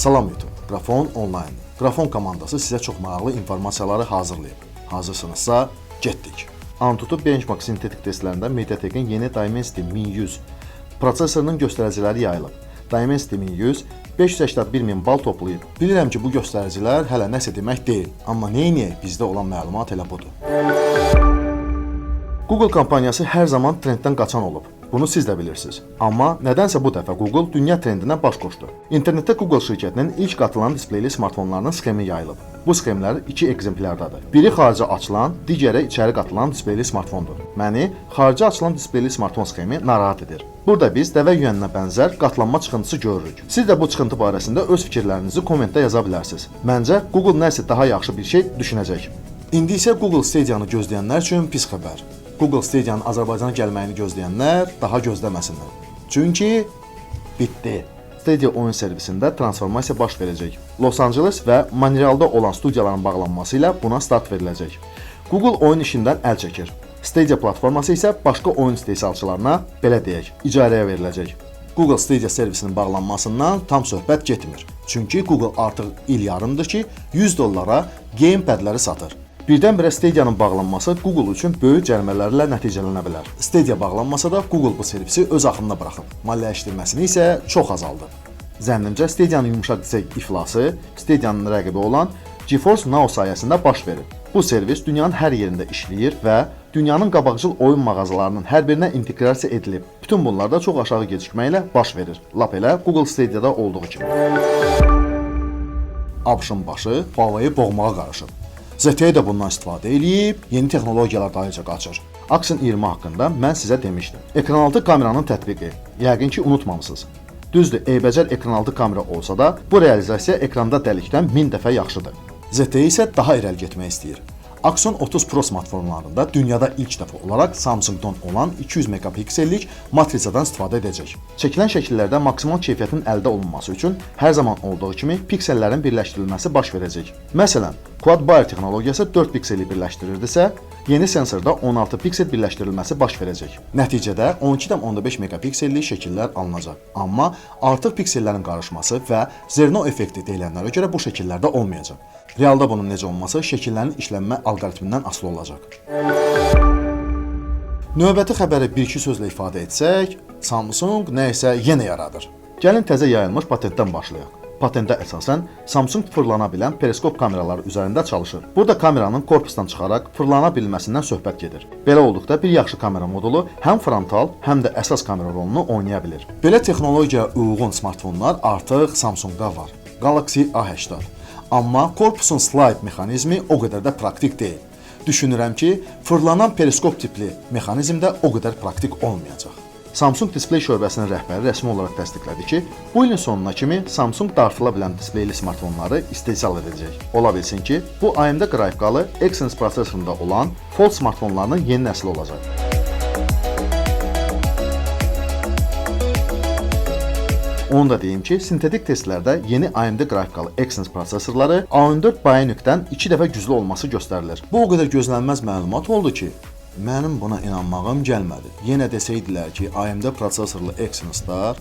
Salam YouTube, Qrafon online. Qrafon komandası sizə çox maraqlı informasiyaları hazırlayıb. Hazırsınızsa, getdik. Antutu Benchmark sintetik testlərində MediaTek'in yeni Dimensity 1100 prosesorunun göstəriciləri yayılıb. Dimensity 1100 581.000 bal toplayıb. Bilirəm ki, bu göstəricilər hələ nəsə demək deyil, amma neyniyək, bizdə olan məlumat elə budur. Google kampaniyası hər zaman trenddən qaçan olub. Bunu siz də bilirsiniz. Amma nədənsə bu dəfə Google dünya trendinə baş qoşdu. İnternetdə Google şirkətinin ilk qatılan displeyli smartfonlarının sxemi yayılıb. Bu sxemlər iki ekzemplərdadır. Biri xarici açılan, digəri içəri qatılan displeyli smartfondur. Məni xarici açılan displeyli smartfon sxemi narahat edir. Burada biz dəvə yüyəninə bənzər qatlanma çıxıntısı görürük. Siz də bu çıxıntı barəsində öz fikirlərinizi kommentdə yaza bilərsiniz. Məncə Google nəsə daha yaxşı bir şey düşünəcək. İndi isə Google Stadia'nı gözləyənlər üçün pis xəbər. Google Stadia'nın Azərbaycana gəlməyini gözləyənlər daha gözləməsinlər. Çünki bitdi. Stadia oyun servisində transformasiya baş verəcək. Los Angeles və Montrealda olan studiyaların bağlanması ilə buna start veriləcək. Google oyun işindən əl çəkir. Stadia platforması isə başqa oyun istehsalçılarına, belə deyək, icarəyə veriləcək. Google Stadia servisinin bağlanmasından tam söhbət getmir. Çünki Google artıq il yarımdır ki, $100 gamepadləri satır. Birdən-birə Stadia'nın bağlanması Google üçün böyük cərimələrlə nəticələnə bilər. Stadia bağlanmasa da Google bu servisi öz axınına buraxıb. Maliyyələşdirməsini isə çox azaldı. Zənnimcə Stadia'nın yumuşaq disək iflası Stadia'nın rəqibi olan GeForce Now sayəsində baş verir. Bu servis dünyanın hər yerində işləyir və dünyanın qabaqcıl oyun mağazalarının hər birinə inteqrasiya edilib. Bütün bunlar da çox aşağı gecikməklə baş verir. Lap elə Google Stadia'da olduğu kimi. ABŞ-ın başı Huawei boğmağa qarışıb. ZTE də bundan istifadə edib, yeni texnologiyalar dahilicə qaçır. Aksın 20 haqqında mən sizə demişdim. Ekranaltı kameranın tətbiqi. Yəqin ki, unutmamısınız. Düzdür, eybəcər ekranaltı kamera olsa da, bu realizasiya ekranda dəlikdən 1000 dəfə yaxşıdır. ZTE isə daha irəli getmək istəyir. Axon 30 Pro smartfonlarında dünyada ilk dəfə olaraq Samsungdan olan 200 megapiksellik matrisadan istifadə edəcək. Çəkilən şəkillərdə maksimal keyfiyyətin əldə olunması üçün hər zaman olduğu kimi piksellərin birləşdirilməsi baş verəcək. Məsələn, Quad Bayer texnologiyası 4 pikseli birləşdirirdisə, yeni sensorda 16 piksel birləşdirilməsi baş verəcək. Nəticədə 12,5 megapiksellik şəkillər alınacaq. Amma artıq piksellərin qarışması və zerno effekti deyilənlərə görə bu şəkillərdə olmayacaq. Realda bunun necə olması şəkillərin işlənmə alqoritmindən asılı olacaq. Növbəti xəbəri bir-iki sözlə ifadə etsək, Samsung nə isə yenə yaradır. Gəlin təzə yayılmış patentdən başlayaq. Patentə əsasən Samsung fırlana bilən periskop kameraları üzərində çalışır. Burada kameranın korpusdan çıxaraq fırlana bilməsindən söhbət gedir. Belə olduqda bir yaxşı kamera modulu həm frontal, həm də əsas kamera rolunu oynaya bilir. Belə texnologiyaya uyğun smartfonlar artıq Samsungda var. Galaxy A80. Amma korpusun slide mexanizmi o qədər də praktik deyil. Düşünürəm ki, fırlanan periskop tipli mexanizm də o qədər praktik olmayacaq. Samsung displey şöbəsinin rəhbəri rəsmi olaraq təsdiqlədi ki, bu ilin sonuna kimi Samsung dartıla bilən displeyli smartfonları istehsal edəcək. Ola bilsin ki, bu AMD qrafikalı Exynos prosesorunda olan Fold smartfonlarının yeni nəsli olacaq. Onu da deyim ki, sintetik testlərdə yeni AMD qrafikalı Exynos prosesorları A14 Bionic-dən 2 dəfə güclü olması göstərilir. Bu o qədər gözlənilməz məlumat oldu ki, mənim buna inanmağım gəlmədi. Yenə desəydilər ki, AMD prosesorlu Exynoslar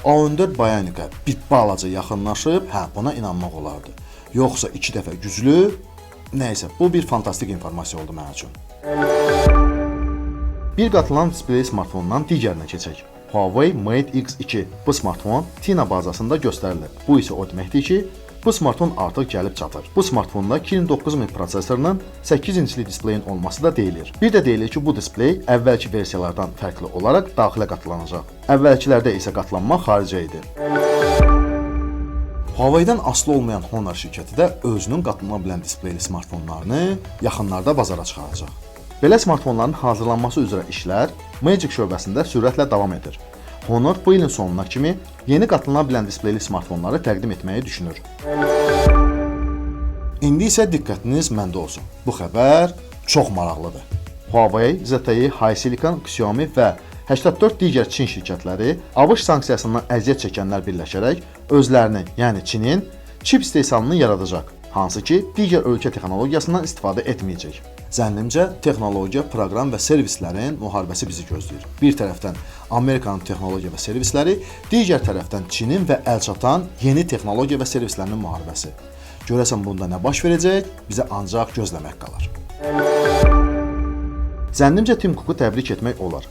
A14 Bionic-ə bir balaca yaxınlaşıb, buna inanmaq olardı. Yoxsa 2 dəfə güclü, nəysə, bu bir fantastik informasiya oldu mənim üçün. Bir qatılan displey smartfondan digərinə keçək. Huawei Mate X2. Bu smartfon Tina bazasında göstərilir. Bu isə o deməkdir ki, bu smartfon artıq gəlib çatır. Bu smartfonda Kirin 9000 prosesorunun 8 inçli displeyin olması da deyilir. Bir də deyilir ki, bu displey əvvəlki versiyalardan fərqli olaraq daxilə qatılanacaq. Əvvəlkilərdə isə qatılanma xaricə idi. Huawei-dən asılı olmayan Honor şirkəti də özünün qatılana bilən displeyli smartfonlarını yaxınlarda bazara çıxaracaq. Belə smartfonların hazırlanması üzrə işlər Magic şöbəsində sürətlə davam edir. Honor bu ilin sonuna kimi yeni qatılana bilən displeyli smartfonları təqdim etməyi düşünür. İndi isə diqqətiniz məndə olsun. Bu xəbər çox maraqlıdır. Huawei, ZTE, HiSilicon, Xiaomi və 84 digər Çin şirkətləri ABŞ sanksiyasından əziyyət çəkənlər birləşərək özlərini, yəni Çinin çip istehsalını yaradacaq. hansı ki, digər ölkə texnologiyasından istifadə etməyəcək. Zənnimcə, texnologiya, proqram və servislərin müharibəsi bizi gözləyir. Bir tərəfdən Amerikanın texnologiya və servisləri, digər tərəfdən Çinin və əlçatan yeni texnologiya və servislərinin müharibəsi. Görəsən bunda nə baş verəcək, bizə ancaq gözləmək qalır. Zənnimcə Tim Cooku təbrik etmək olar.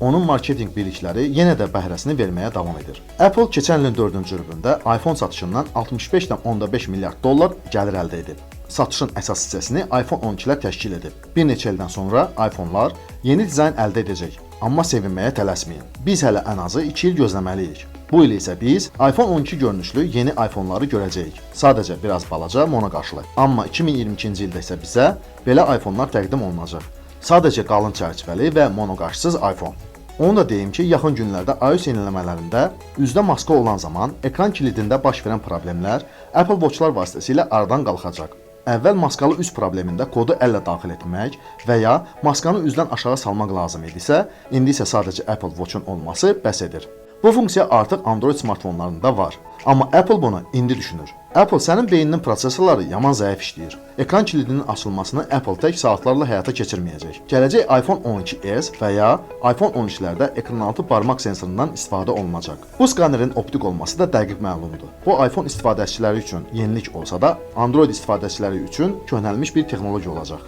Onun marketinq bilikləri yenə də bəhrəsini verməyə davam edir. Apple keçən ilin 4-cü rübündə iPhone satışından 65,5 milyard dollar gəlir əldə edib. Satışın əsas hissəsini iPhone 12-lər təşkil edib. Bir neçə ildən sonra iPhone-lar yeni dizayn əldə edəcək. Amma sevinməyə tələsməyin. Biz hələ ən azı 2 il gözləməliyik. Bu il isə biz iPhone 12 görünüşlü yeni iPhone-ları görəcəyik. Sadəcə biraz balaca monoqaşlı. Amma 2022-ci ildə isə bizə belə iPhone-lar təqdim olunacaq. Sadəcə qalın çərçivəli və monoqaşsız iPhone. Onu da deyim ki, yaxın günlərdə iOS yeniləmələrində üzdə maska olan zaman ekran kilidində baş verən problemlər Apple Watch-lar vasitəsilə aradan qalxacaq. Əvvəl maskalı üz problemində kodu əllə daxil etmək və ya maskanı üzdən aşağı salmaq lazım idisə, indi isə sadəcə Apple Watch-un olması bəs edir. Bu funksiya artıq Android smartfonlarında var. Amma Apple bunu indi düşünür. Apple sənin beyninin prosesorları yaman zəif işləyir. Ekran kilidinin açılmasını Apple tək saatlarla həyata keçirməyəcək. Gələcək iPhone 12s və ya iPhone 13-lərdə ekranaltı barmaq sensorundan istifadə olunacaq. Bu skanerin optik olması da dəqiq məlumdur. Bu iPhone istifadəçiləri üçün yenilik olsa da, Android istifadəçiləri üçün köhnəlmiş bir texnologiya olacaq.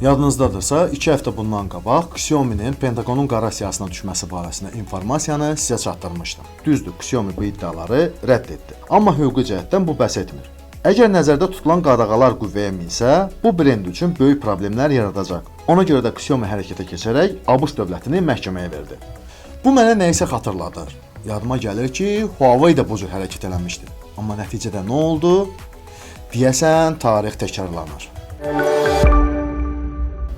Yadınızdadırsa, 2 həftə bundan qabaq Xiaomi'nin Pentagonun qara siyahısına düşməsi barəsində informasiyanı sizə çatdırmışdım. Düzdür, Xiaomi bu iddiaları rədd etdi. Amma hüquqi cəhətdən bu bəs etmir. Əgər nəzərdə tutulan qadağalar qüvvəyə minsə, bu brend üçün böyük problemlər yaradacaq. Ona görə də Xiaomi hərəkətə keçərək ABŞ dövlətini məhkəməyə verdi. Bu mənə nəyisə xatırladır. Yadıma gəlir ki, Huawei də bu cür hərəkət eləmişdi. Amma nəticədə nə oldu? Deyəsən, tarix təkrarlanır.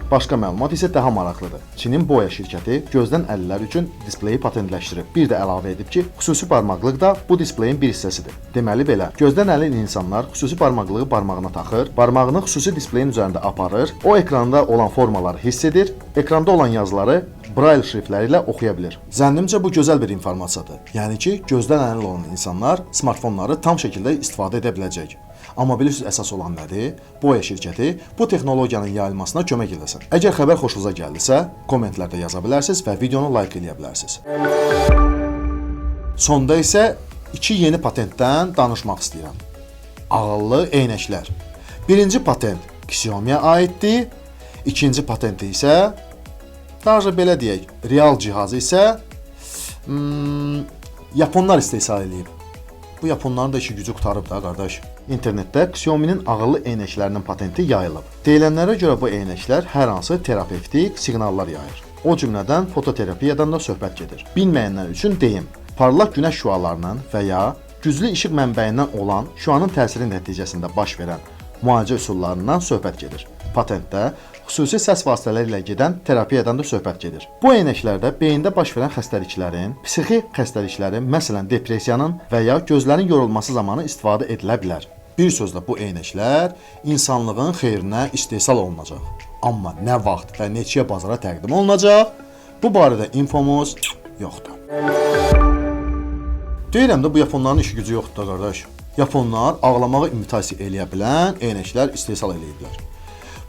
Başqa məlumat isə daha maraqlıdır. Çinin Boya şirkəti gözdən əlillər üçün displeyi patentləşdirib. Bir də əlavə edib ki, xüsusi barmaqlıq da bu displeyin bir hissəsidir. Deməli belə, gözdən əlil insanlar xüsusi barmaqlığı barmağına taxır, barmağını xüsusi displeyin üzərində aparır, o ekranda olan formaları hiss edir, ekranda olan yazıları Braille şriftləri ilə oxuya bilir. Zənnimcə bu gözəl bir informasiyadır. Yəni ki, gözdən əlil olan insanlar smartfonları tam şəkildə istifadə edə biləcək. Amma bilirsiniz əsas olan nədir? Boya şirkəti bu texnologiyanın yayılmasına kömək edəsin. Əgər xəbər xoşunuza gəldisə, kommentlərdə yaza bilərsiniz və videonu like eləyə bilərsiniz. Sonda isə 2 yeni patentdən danışmaq istəyirəm. Ağıllı eynəklər. Birinci patent Xiaomi'yə aiddir. İkinci patenti isə belə deyək, real cihazı isə Yaponlar istehsal edib. Bu Yaponların da işi gücü qutarıb da, qardaş. İnternetdə Xiaomi'nin ağıllı eynəklərinin patenti yayılıb. Deyilənlərə görə bu eynəklər hər hansı terapevtik siqnallar yayır. O cümlədən fototerapiyadan da söhbət gedir. Bilməyənlər üçün deyim, parlaq günəş şüalarının və ya güclü işıq mənbəyindən olan şüanın təsiri nəticəsində baş verən müalicə üsullarından söhbət gedir. Patentdə xüsusi səs vasitələri ilə gedən terapiyadan da söhbət gedir. Bu eynəklərdə beyində baş verən xəstəliklərin, psixi xəstəliklərin, məsələn depressiyanın və ya gözlərin yorulması zamanı istifadə edilə bilər. Bir sözlə bu eynəklər insanlığın xeyrinə istehsal olunacaq. Amma nə vaxt və neçəyə bazara təqdim olunacaq, bu barədə infomuz yoxdur. Deyirəm də bu Yaponların işi gücü yoxdur da, qardaş. Yaponlar ağlamağı imitasiya eləyə bilən eynəklər istehsal eləyiblər.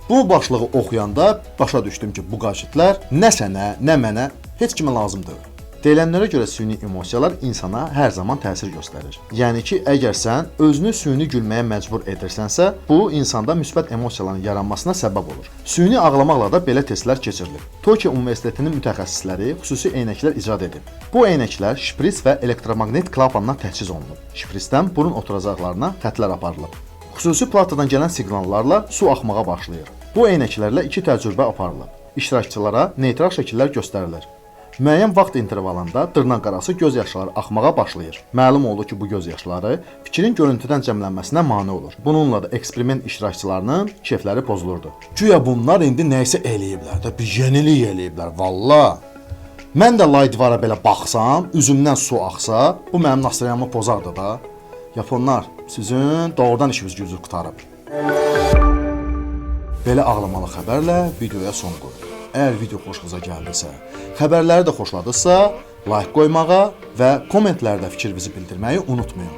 Bu başlığı oxuyanda başa düşdüm ki, bu qaşitlər nə sənə, nə mənə heç kimə lazım deyil. Deyilənlərə görə süni emosiyalar insana hər zaman təsir göstərir. Yəni ki, əgər sən özünü süni gülməyə məcbur edirsənsə, bu insanda müsbət emosiyaların yaranmasına səbəb olur. Süni ağlamaqla da belə testlər keçirilir. Tokyo Universitetinin mütəxəssisləri xüsusi eynəklər icad edib. Bu eynəklər şpris və elektromaqnet klapanla təchiz olunub. Şprisdən burun oturacaqlarına xətlər aparılıb. Xüsusi platadan gələn siqnallarla su axmağa başlayır. Bu eynəklərlə 2 təcrübə aparılıb. İştirakçılara neytral şəkillər göstərilir. Müəyyən vaxt intervalında dırnaqarası göz yaşları axmağa başlayır. Məlum oldu ki, bu göz yaşları fikrin görüntüdən cəmlənməsinə mane olur. Bununla da eksperiment iştirakçılarının keyfləri pozulurdu. Güya bunlar indi nəyisə eləyiblər də, bir yenilik eləyiblər, valla. Mən də lay divara belə baxsam, üzümdən su axsa, bu mənim nasıriyamı pozardı da. Yaponlar, sizin doğrudan işiniz gücü qutarıb. Belə ağlamalı xəbərlə videoya son qoyuruq. Əgər video xoşunuza gəldisə, xəbərləri də xoşladısa, like qoymağa və kommentlərdə fikrinizi bildirməyi unutmayın.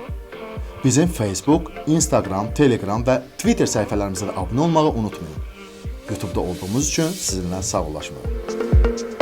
Bizim Facebook, Instagram, Telegram və Twitter səhifələrimizə də abunə olmağı unutmayın. YouTube-da olduğumuz üçün sizinlə sağollaşmıyorum.